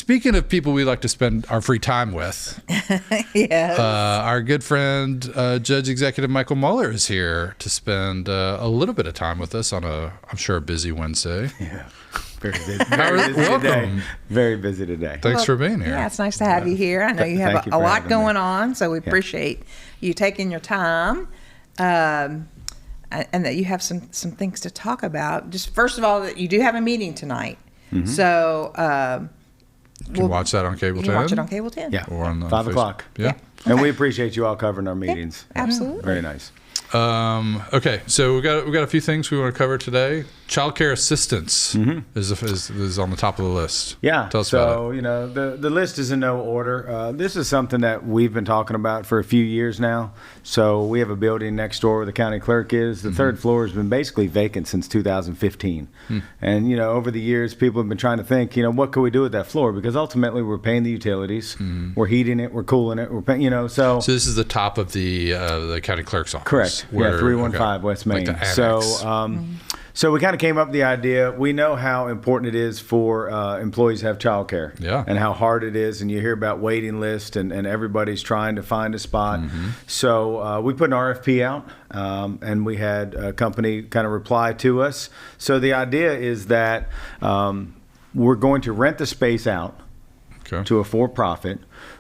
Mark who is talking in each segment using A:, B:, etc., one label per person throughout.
A: Speaking of people we like to spend our free time with,
B: Yes.
A: our good friend, Judge Executive Michael Mueller is here to spend a little bit of time with us on I'm sure, a busy Wednesday.
C: Yeah. Very busy. Very busy today. Very busy today.
A: Thanks for being here.
B: Yeah, it's nice to have you here. I know you have a lot going on, so we appreciate you taking your time, and that you have some things to talk about. Just first of all, that you do have a meeting tonight, so
A: you can watch that on Cable 10.
B: Watch it on Cable 10.
C: Yeah,
A: or on
C: 5 o'clock.
A: Yeah.
B: Okay.
C: And we appreciate you all covering our meetings.
B: Yeah, absolutely.
C: Very nice.
A: Okay, so we got a few things we want to cover today. Child care assistance is on the top of the list.
C: Yeah.
A: Tell us about it.
C: You know, the list is in no order. This is something that we've been talking about for a few years now. So we have a building next door where the county clerk is. The third floor has been basically vacant since 2015. And, you know, over the years, people have been trying to think, you know, what could we do with that floor? Because ultimately we're paying the utilities. We're heating it. We're cooling it. We're paying, you know, so
A: this is the top of the county clerk's office.
C: Correct.
A: Where,
C: 315 West Main.
A: Like the
C: So, so we kind of came up with the idea. We know how important it is for employees to have childcare.
A: Yeah.
C: And how hard it is. And you hear about waiting lists and everybody's trying to find a spot. So we put an RFP out and we had a company kind of reply to us. So the idea is that we're going to rent the space out to a for-profit,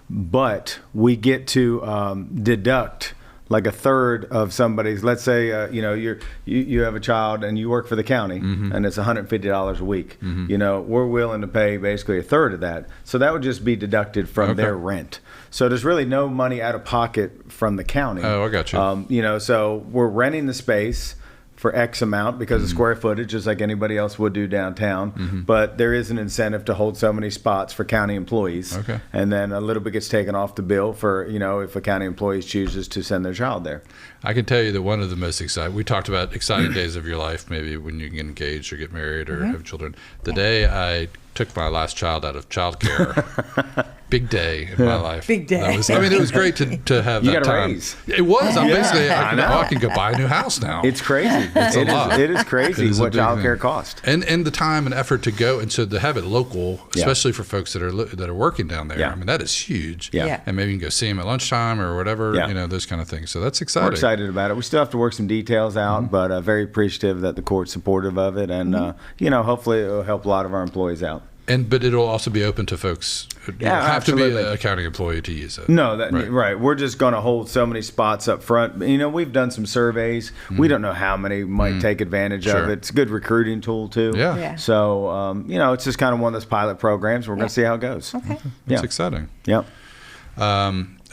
C: but we get to deduct like a third of somebody's. Let's say you know you have a child and you work for the county and it's $150 a week. You know, we're willing to pay basically a third of that, so that would just be deducted from their rent. So there's really no money out of pocket from the county.
A: Oh, I got you.
C: You know, so we're renting the space for X amount because of square footage, just like anybody else would do downtown. But there is an incentive to hold so many spots for county employees.
A: Okay.
C: And then a little bit gets taken off the bill for, you know, if a county employee chooses to send their child there.
A: I can tell you that one of the most exciting, we talked about exciting days of your life, maybe when you get engaged or get married or have children. The day I took my last child out of childcare, big day in my life.
B: Big day.
A: I mean, it was great to have
C: You
A: that
C: got a
A: time.
C: raise.
A: It was. I'm basically,
C: I know.
A: I can go buy a new house now.
C: It's crazy.
A: a lot.
C: It is crazy
A: It's a
C: what
A: big
C: child care
A: thing.
C: costs.
A: And the time and effort to go, and so to have it local, especially for folks that are working down there.
C: Yeah.
A: I mean, that is huge.
C: Yeah.
A: And maybe you can go see them at lunchtime or whatever.
C: Yeah.
A: You know, those kind of things. So that's exciting.
C: We're excited about it. We still have to work some details out, but very appreciative that the court's supportive of it. And, you know, hopefully it will help a lot of our employees out.
A: But it'll also be open to folks who
C: Yeah,
A: have
C: absolutely.
A: to be a county employee to use it.
C: No,
A: Right.
C: We're just going to hold so many spots up front. You know, we've done some surveys. We don't know how many might take advantage of
A: Sure.
C: it. It's a good recruiting tool too.
A: Yeah.
B: Yeah.
C: So, you know, it's just kind of one of those pilot programs. We're going to see how it goes.
B: Okay.
A: That's
C: Yeah.
A: exciting.
C: Yep.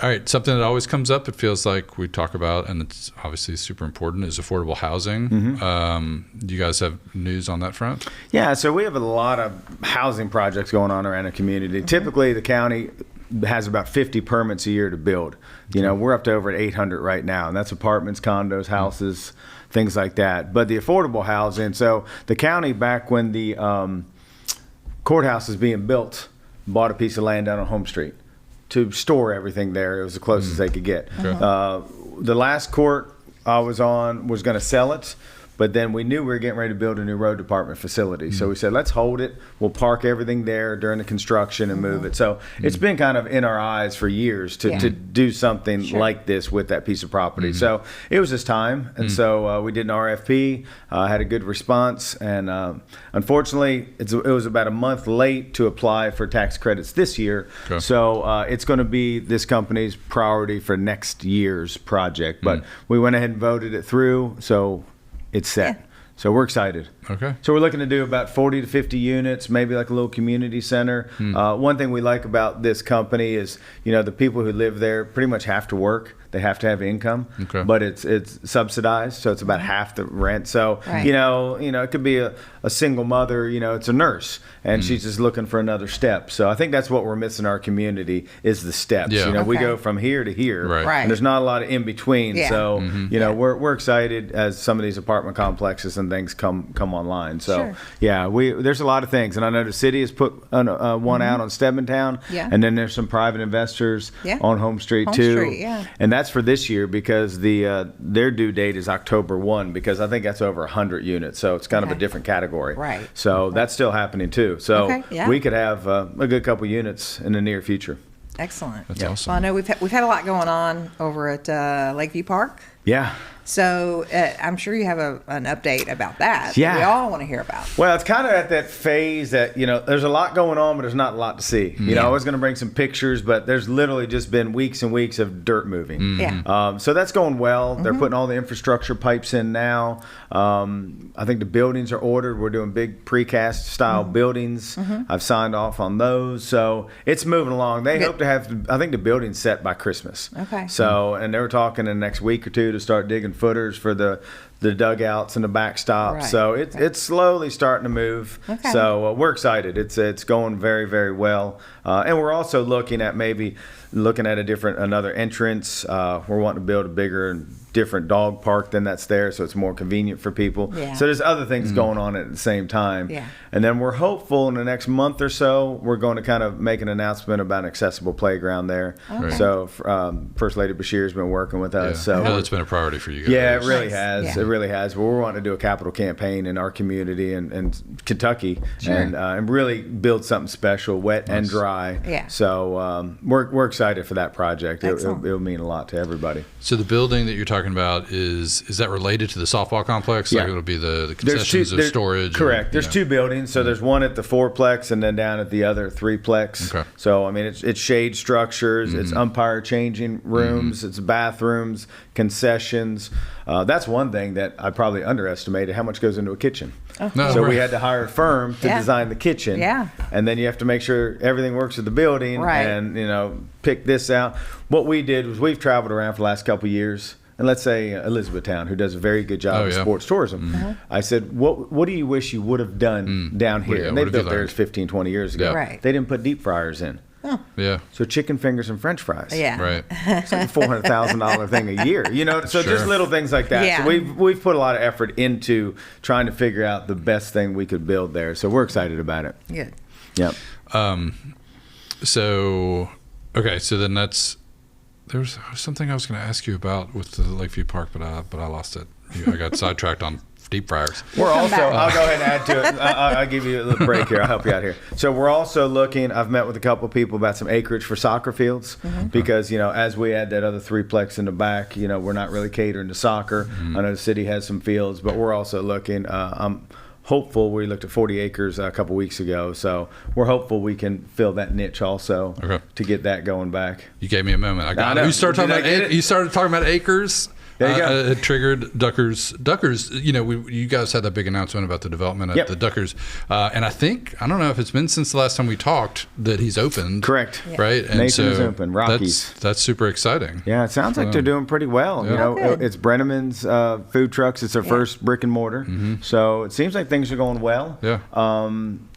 A: All right, something that always comes up, it feels like we talk about, and it's obviously super important, is affordable housing. Do you guys have news on that front?
C: Yeah, so we have a lot of housing projects going on around the community. Typically, the county has about 50 permits a year to build. You know, we're up to over 800 right now, and that's apartments, condos, houses, things like that. But the affordable housing, so the county, back when the courthouse was being built, bought a piece of land down on Home Street to store everything there. It was the closest they could get. The last court I was on was going to sell it, but then we knew we were getting ready to build a new road department facility. So we said, let's hold it. We'll park everything there during the construction and move it. So it's been kind of in our eyes for years to do something like this with that piece of property. So it was just time. And so we did an RFP, had a good response. And unfortunately, it was about a month late to apply for tax credits this year.
A: Okay.
C: So it's going to be this company's priority for next year's project. But we went ahead and voted it through. So it's set.
B: Yeah.
C: So we're excited.
A: Okay.
C: So we're looking to do about 40 to 50 units, maybe like a little community center. One thing we like about this company is, you know, the people who live there pretty much have to work. They have to have income,
A: Okay.
C: but it's subsidized, so it's about half the rent. So
B: Right.
C: you know, it could be a single mother. You know, it's a nurse, and she's just looking for another step. So I think that's what we're missing in our community is the steps.
A: Yeah.
C: You know, we
B: Okay.
C: go from here to here,
A: Right.
B: Right.
C: and there's not a lot of in between.
B: Yeah.
C: So you know, we're excited as some of these apartment complexes and things come online. So there's a lot of things, and I know the city has put one out on Stedmantown, and then there's some private investors on Home Street too, and that's for this year because their due date is October 1, because I think that's over 100 units, so it's kind of a different category.
B: Right.
C: So that's still happening too. So we could have a good couple units in the near future.
B: Excellent.
A: That's awesome.
B: Well, I know we've had a lot going on over at Lakeview Park.
C: Yeah.
B: So I'm sure you have an update about that.
C: Yeah.
B: That we all want to hear about.
C: Well, it's kind of at that phase that, there's a lot going on, but there's not a lot to see. I was going to bring some pictures, but there's literally just been weeks and weeks of dirt moving.
B: Yeah.
C: So that's going well. They're putting all the infrastructure pipes in now. I think the buildings are ordered. We're doing big precast style buildings. I've signed off on those. So it's moving along. They hope to have, I think, the building's set by Christmas.
B: Okay.
C: So, and they were talking in the next week or two to start digging footers for the dugouts and the backstop.
B: Right.
C: So it's slowly starting to move.
B: Okay.
C: So we're excited. It's going very, very well. And we're also looking at another entrance. We're wanting to build a bigger and different dog park than that's there, so it's more convenient for people.
B: Yeah.
C: So there's other things going on at the same time.
B: Yeah.
C: And then we're hopeful in the next month or so, we're going to kind of make an announcement about an accessible playground there.
B: Okay.
C: So First Lady Bashir's been working with us. So
A: I know that's been a priority for you guys.
C: yeah, it really has.
B: Yeah.
C: It really has. But we're wanting to do a capital campaign in our community and Kentucky, and really build something special, wet and dry.
B: Yeah.
C: So we're excited for that project. It'll mean a lot to everybody.
A: So the building that you're talking about is that related to the softball complex?
C: Yeah.
A: Like it'll be the concessions of storage?
C: Correct. There's two buildings. So there's one at the fourplex and then down at the other threeplex.
A: Okay.
C: So I mean, it's shade structures, it's umpire changing rooms, it's bathrooms, concessions. That's one thing that I probably underestimated, how much goes into a kitchen.
A: No,
C: So
A: right.
C: we had to hire a firm to design the kitchen.
B: Yeah.
C: And then you have to make sure everything works with the building and pick this out. What we did was we've traveled around for the last couple of years. And let's say Elizabethtown, who does a very good job of sports tourism. I said, what do you wish you would have done down here?
A: Yeah,
C: and they built theirs 15, 20 years ago.
A: Yeah.
B: Right.
C: They didn't put deep fryers in.
A: Yeah.
C: So chicken fingers and French fries.
B: Yeah.
A: Right.
C: It's like a $400,000 thing a year, So just little things like that.
B: Yeah.
C: So we've put a lot of effort into trying to figure out the best thing we could build there. So we're excited about it.
B: Good.
C: Yep.
A: So then there was something I was going to ask you about with the Lakeview Park, but I lost it. I got sidetracked on deep fryers.
C: We're also,
B: back.
C: I'll go ahead and add to it. I'll give you a little break here. I'll help you out here. So we're also looking, I've met with a couple of people about some acreage for soccer fields because, as we add that other threeplex in the back, we're not really catering to soccer. I know the city has some fields, but we're also looking, I'm hopeful. We looked at 40 acres a couple weeks ago, so we're hopeful we can fill that niche also to get that going back.
A: You gave me a moment. I got
C: I
A: it.
C: know.
A: You started talking about acres.
C: There you go.
A: It triggered Duckers. Duckers, you guys had that big announcement about the development at the Duckers. And I don't know if it's been since the last time we talked that he's opened.
C: Correct.
B: Yeah.
A: Right? And
C: Nathan is open. Rockies.
A: That's super exciting.
C: Yeah, it sounds like they're doing pretty well.
B: Good.
C: It's Brenneman's food trucks. It's their first brick and mortar. So it seems like things are going well.
A: Yeah.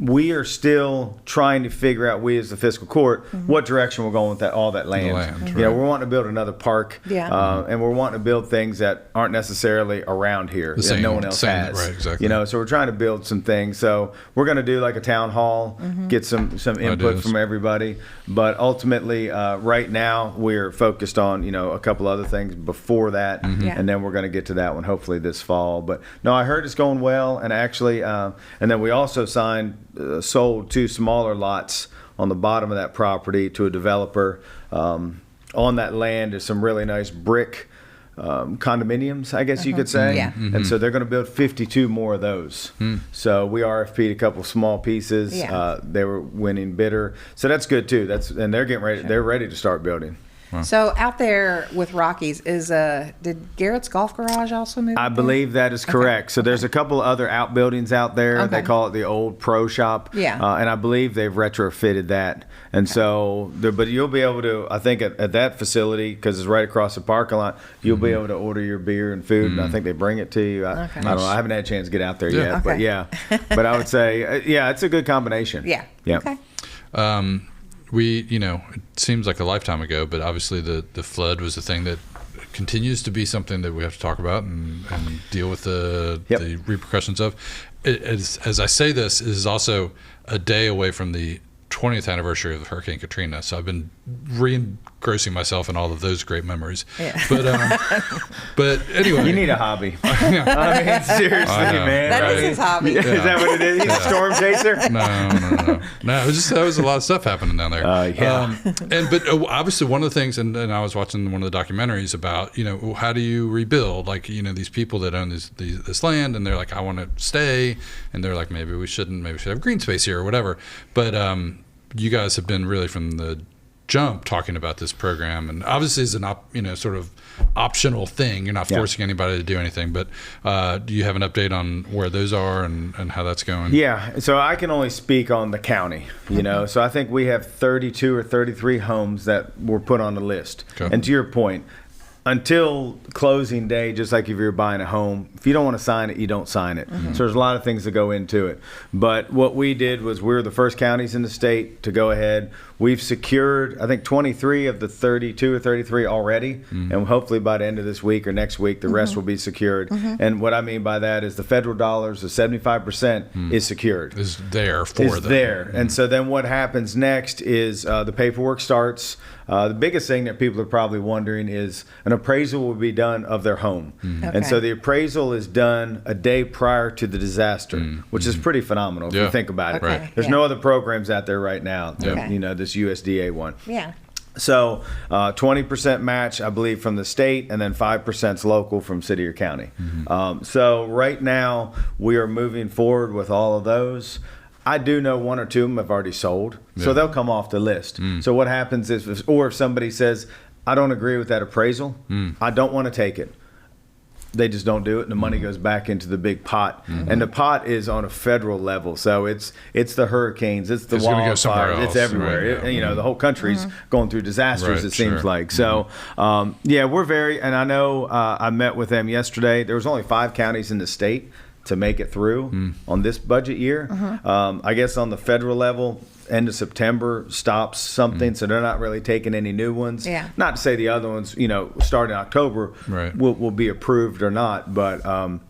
C: We are still trying to figure out, we as the fiscal court, what direction we're going with all that land.
A: Right.
C: We're wanting to build another park.
B: Yeah.
C: And we're wanting to build things that aren't necessarily around here that no one else has.
A: Right, exactly.
C: So we're trying to build some things. So we're going to do like a town hall, get some input
A: Ideas.
C: from everybody. But ultimately, right now, we're focused on, a couple other things before that.
B: Yeah.
C: And then we're going to get to that one hopefully this fall. But no, I heard it's going well. And actually, and then we also sold 2 smaller lots on the bottom of that property to a developer. On that land is some really nice brick condominiums, I guess you could say.
B: Yeah.
C: And so they're going to build 52 more of those. So we RFP'd a couple small pieces.
B: Yeah.
C: They were winning bidder. So that's good too. And they're getting ready. They're ready to start building.
B: So out there with Rockies did Garrett's Golf Garage also move?
C: I believe that is correct. So there's a couple other outbuildings out there.
B: Okay.
C: They call it the old pro shop.
B: Yeah.
C: And I believe they've retrofitted that. And so, but you'll be able to, I think at that facility, because it's right across the parking lot, you'll be able to order your beer and food. And I think they bring it to you. I don't know. I haven't had a chance to get out there yet.
B: Okay.
C: But but I would say, it's a good combination.
B: Yeah.
C: Yeah.
B: Okay.
A: It seems like a lifetime ago, but obviously the flood was a thing that continues to be something that we have to talk about and deal with the repercussions of. as I say this, it is also a day away from the 20th anniversary of Hurricane Katrina. So I've been re-engrossing myself in all of those great memories.
B: Yeah.
A: But anyway.
C: You need a hobby. I mean, seriously, man.
B: That is his hobby.
C: Yeah. Is that what it is? He's a storm chaser?
A: No, it was just, there was a lot of stuff happening down there. But obviously one of the things, and I was watching one of the documentaries about, how do you rebuild? Like, these people that own this land, and they're like, I want to stay. And they're like, maybe we should have green space here or whatever. But you guys have been really from the jump talking about this program, and obviously it's an sort of optional thing. You're not forcing anybody to do anything, but do you have an update on where those are and how that's going?
C: Yeah, so I can only speak on the county, so I think we have 32 or 33 homes that were put on the list. Okay. And to your point, until closing day, just like if you're buying a home, if you don't want to sign it, you don't sign it. Mm-hmm. So there's a lot of things that go into it. But what we did was we're the first counties in the state to go ahead. We've secured, I think, 23 of the 32 or 33 already. Mm-hmm. And hopefully by the end of this week or next week, the rest will be secured. Mm-hmm. And what I mean by that is the federal dollars, the 75% is secured.
A: Is there for them.
C: Is there. Mm-hmm. And so then what happens next is the paperwork starts. The biggest thing that people are probably wondering is an appraisal will be done of their home. Mm-hmm. Okay. And so the appraisal is done a day prior to the disaster, which is pretty phenomenal if you think about it.
B: Right.
C: There's no other programs out there right now, this USDA one.
B: Yeah.
C: So 20% match, I believe, from the state, and then 5% local from city or county. Mm-hmm. So right now we are moving forward with all of those. I do know one or two of them have already sold, so they'll come off the list. So what happens is, if somebody says, I don't agree with that appraisal, I don't want to take it, they just don't do it, and the money goes back into the big pot. Mm-hmm. And the pot is on a federal level, so it's the hurricanes, it's the wildfires, it's everywhere. Right, the whole country's going through disasters, it seems like. So, we're very, and I know I met with them yesterday. There was only 5 counties in the state to make it through on this budget year. I guess on the federal level, end of September stops something, so they're not really taking any new ones. Yeah. Not to say the other ones, starting October will be approved or not, but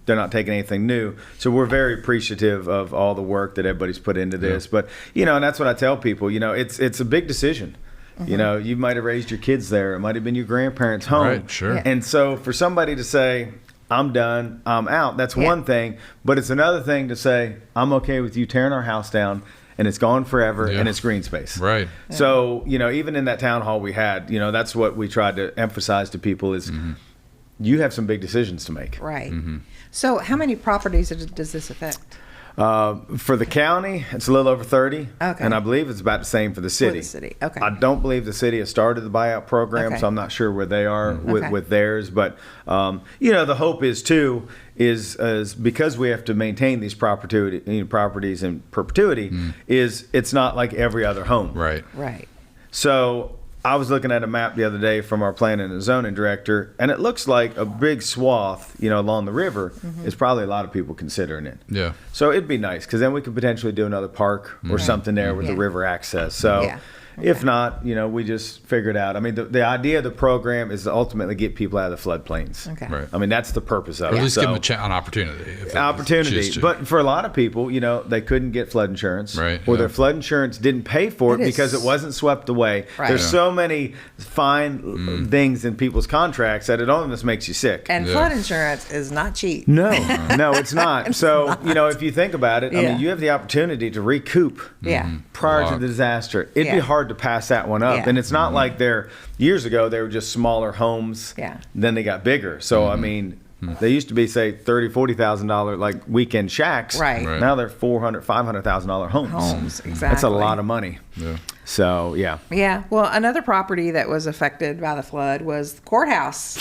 C: they're not taking anything new. So we're very appreciative of all the work that everybody's put into this. But, and that's what I tell people, it's a big decision. You might have raised your kids there. It might have been your grandparents' home.
A: Right, sure. Yeah.
C: And so for somebody to say, I'm done, I'm out, that's one thing. But it's another thing to say, I'm okay with you tearing our house down, and it's gone forever, and it's green space.
A: Right.
C: So, even in that town hall we had, that's what we tried to emphasize to people is you have some big decisions to make.
B: Right. Mm-hmm. So how many properties does this affect?
C: For the county, it's a little over 30. Okay. And I believe it's about the same for the city.
B: Okay.
C: I don't believe the city has started the buyout program, so I'm not sure where they are with theirs. But, the hope is, too, is because we have to maintain these properties in perpetuity, is it's not like every other home.
A: Right.
B: Right.
C: So I was looking at a map the other day from our planning and zoning director, and it looks like a big swath, along the river is probably a lot of people considering it.
A: Yeah.
C: So it'd be nice, because then we could potentially do another park or something there with the river access. So if not, we just figure it out. I mean, the idea of the program is to ultimately get people out of the floodplains.
B: Okay.
A: Right.
C: I mean, that's the purpose of it.
A: Or at least give them an opportunity.
C: Opportunity. But for a lot of people, they couldn't get flood insurance.
A: Right.
C: Or their flood insurance didn't pay for it because it wasn't swept away. Right. There's so many fine things in people's contracts that it almost makes you sick.
B: And flood insurance is not cheap.
C: No, it's not. So, if you think about it, I mean, you have the opportunity to recoup prior to the disaster. It'd be hard to pass that one up. Yeah. And it's not like years ago, they were just smaller homes. Yeah. Then they got bigger. So, I mean, they used to be, say, $30,000, $40,000 like weekend shacks.
B: Right.
C: Now they're $400,000, $500,000 homes.
B: Exactly.
C: That's a lot of money.
A: Yeah.
C: So, yeah.
B: Yeah. Well, another property that was affected by the flood was the courthouse.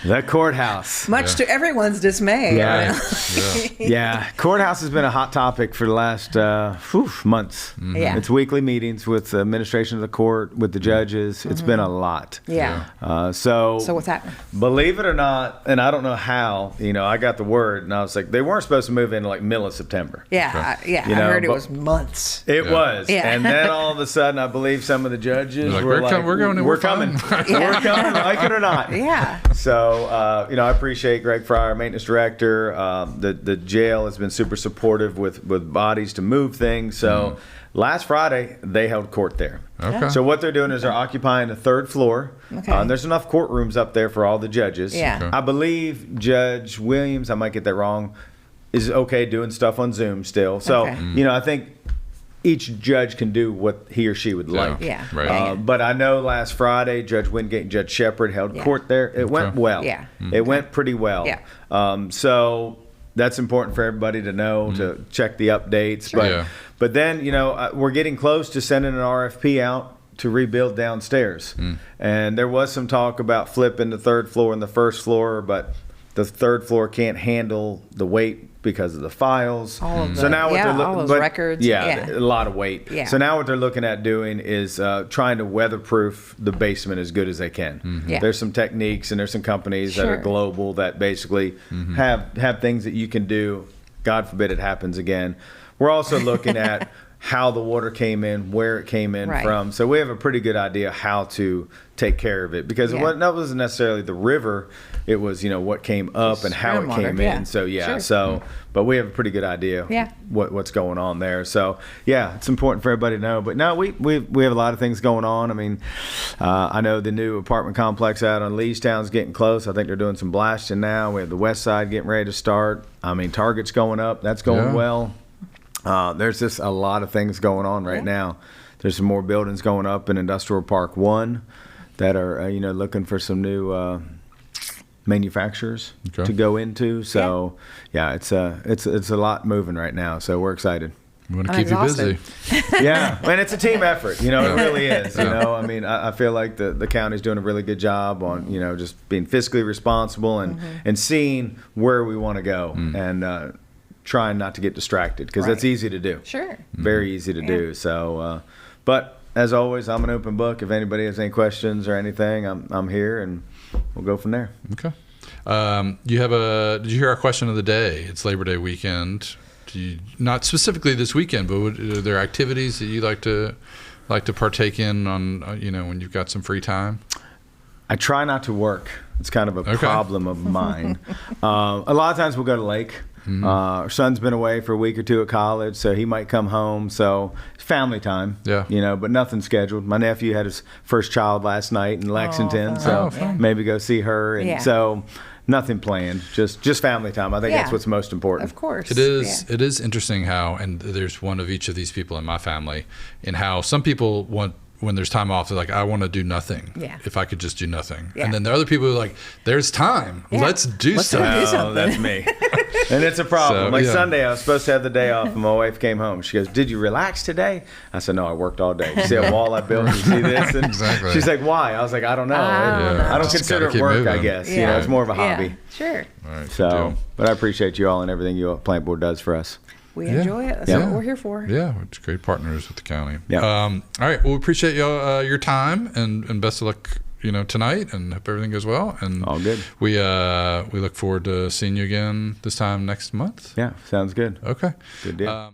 C: The courthouse.
B: Much to everyone's dismay.
C: Yeah. Courthouse has been a hot topic for the last months. Mm-hmm. Yeah. It's weekly meetings with the administration of the court, with the judges. It's been a lot.
B: Yeah.
C: So
B: what's happening?
C: Believe it or not, and I don't know how, I got the word, and I was like, they weren't supposed to move in like middle of September.
B: Yeah. I heard it was months.
C: It was.
B: Yeah.
C: And then all of a sudden, I believe some of the judges
A: like,
C: were
A: we're going and
C: we're coming. We're coming, like it or not.
B: Yeah.
C: So, I appreciate Greg Fryer, maintenance director. The jail has been super supportive with bodies to move things. So last Friday, they held court there.
A: Okay.
C: So what they're doing is they're occupying the third floor.
B: Okay.
C: There's enough courtrooms up there for all the judges.
B: Yeah. Okay.
C: I believe Judge Williams, I might get that wrong, is okay doing stuff on Zoom still. So,
B: Okay.
C: I think each judge can do what he or she would like.
B: Yeah.
A: Right.
C: But I know last Friday, Judge Wingate and Judge Shepard held court there. It went well.
B: Yeah.
C: It went pretty well.
B: Yeah.
C: So that's important for everybody to know, to check the updates.
A: Sure.
C: But then, we're getting close to sending an RFP out to rebuild downstairs. And there was some talk about flipping the third floor and the first floor, but the third floor can't handle the weight because of the files.
B: All of
C: So now what they're
B: all those records.
C: Yeah, a lot of weight.
B: Yeah.
C: So now what they're looking at doing is trying to weatherproof the basement as good as they can.
B: Yeah.
C: There's some techniques and there's some companies that are
B: Sure.
C: global that basically have things that you can do. God forbid it happens again. We're also looking at how the water came in, where it came in
B: Right.
C: from. So we have a pretty good idea how to take care of it, because
B: Yeah.
C: that wasn't necessarily the river. It was, what came up and how it
B: stormwater,
C: came
B: yeah.
C: in. So
B: Sure.
C: but we have a pretty good idea
B: Yeah.
C: what's going on there. So yeah, it's important for everybody to know. But no, we have a lot of things going on. I mean, I know the new apartment complex out on Leestown's getting close. I think they're doing some blasting now. We have the west side getting ready to start. I mean, Target's going up. That's going well. There's just a lot of things going on right now. There's some more buildings going up in Industrial Park 1 that are, looking for some new manufacturers to go into. So, it's a lot moving right now. So we're excited.
A: We want to
B: I'm
A: keep
B: exhausted.
A: you busy.
C: Yeah, and it's a team effort. It really is. I mean, I feel like the county's doing a really good job on just being fiscally responsible and seeing where we want to go and trying not to get distracted, because that's easy to do.
B: Sure.
C: Very easy to do. So, but as always, I'm an open book. If anybody has any questions or anything, I'm here, and we'll go from there.
A: Okay. Did you hear our question of the day? It's Labor Day weekend. Not specifically this weekend, but are there activities that you like to partake in on when you've got some free time?
C: I try not to work. It's kind of a problem of mine. A lot of times we'll go to the lake. Our son's been away for a week or two at college, so he might come home. So it's family time. Yeah. But nothing scheduled. My nephew had his first child last night in Lexington, so maybe go see her. And so nothing planned. Just family time. I think that's what's most important.
B: Of course.
A: It is. It is interesting how, and there's one of each of these people in my family, and how some people want, when there's time off, they're like, I want to do nothing. Yeah. If I could just do nothing. Yeah. And then there are other people who are like, there's time. Yeah. Let's do something.
C: Oh, that's me. And it's a problem. Sunday, I was supposed to have the day off, and my wife came home. She goes, did you relax today? I said, no, I worked all day. You see a wall I built? You see this? And she's like, why? I was like, I don't know. I don't consider it work, I guess. It's more of a hobby.
B: Sure.
A: Right,
C: so, but I appreciate you all and everything your plant board does for us.
B: We enjoy it. That's what we're here for.
A: Yeah, it's great partners with the county.
C: Yeah.
A: All right. Well, we appreciate your time and best of luck, tonight, and hope everything goes well. And
C: all good.
A: We look forward to seeing you again this time next month.
C: Yeah, sounds good.
A: Okay.
C: Good deal.